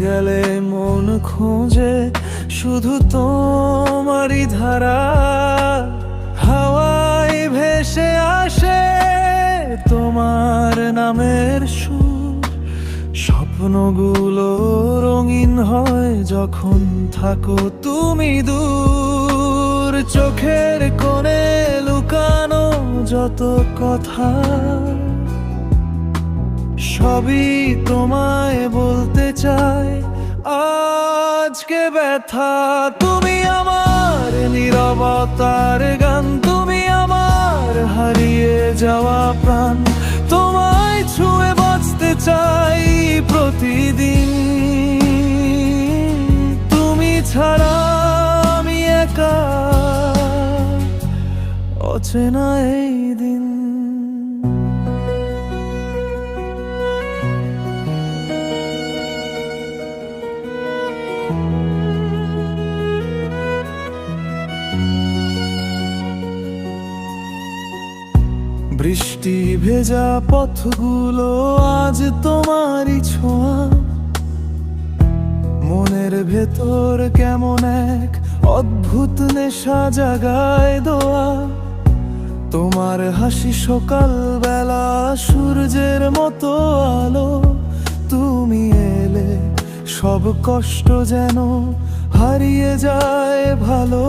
গেলে মন খোঁজে শুধু তোমারই ধারা, হাওয়ায় ভেসে আসে তোমার নামের সুর। স্বপ্নগুলো রঙিন হয় যখন থাকো তুমি দূর। চোখের কোণে লুকানো যত কথা, সবই তোমায় বলতে চাই। আজকে ব্যথা তুমি আমার নীরবতার গান, তুমি আমার হারিয়ে যাওয়া প্রাণ। তোমায় ছুঁয়ে বাঁচতে চাই প্রতিদিন, তুমি ছাড়া আমি একা, অচেনা এই দিন। বৃষ্টি ভেজা পথগুলো আজ তোমারই ছোঁয়া, মনের ভেতর কেমন এক অদ্ভুত নেশা জাগায় দোয়া। তোমার হাসি সকাল বেলা সূর্যের মতো আলো, তুমি এলে সব কষ্ট যেন হারিয়ে যায় ভালো।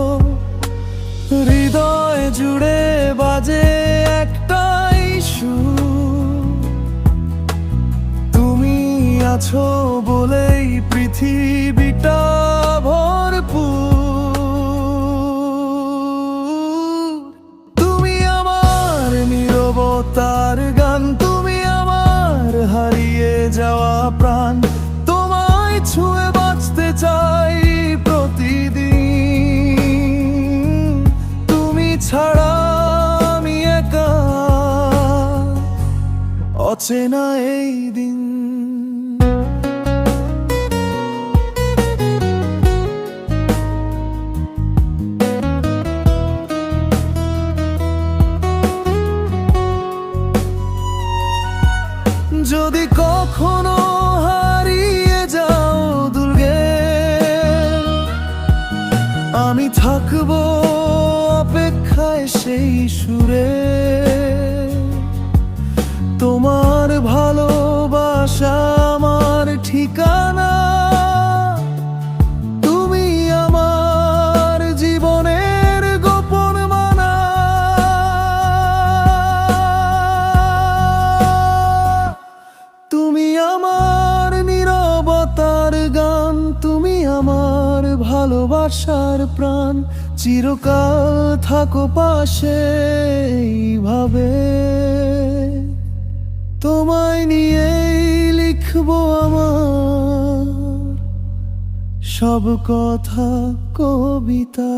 হৃদয় জুড়ে বাজে একটাই সুর, তুমি আছো বলেই পৃথিবীটা ভরপুর। তুমি আমার নীরবতার গান, তুমি আমার হারিয়ে যাওয়া প্রাণ। তোমায় ছুঁয়ে বাঁচতে চাই প্রতিদিন, তুমি ছাড়া আমি একা, অচেনা এই দিন। যদি কখনো হারিয়ে যাও দুর্গে, আমি থাকবো অপেক্ষায় সেই সুরে। তোমার ভালোবাসা আমার ঠিকানা, তুমি আমার জীবনের গোপন মানা। তুমি আমার নীরবতার গান, তুমি আমার ভালোবাসার প্রাণ। চিরকাল থাকো পাশে এইভাবে, তোমায় নিয়েই লিখবো আমার সব কথা কবিতা।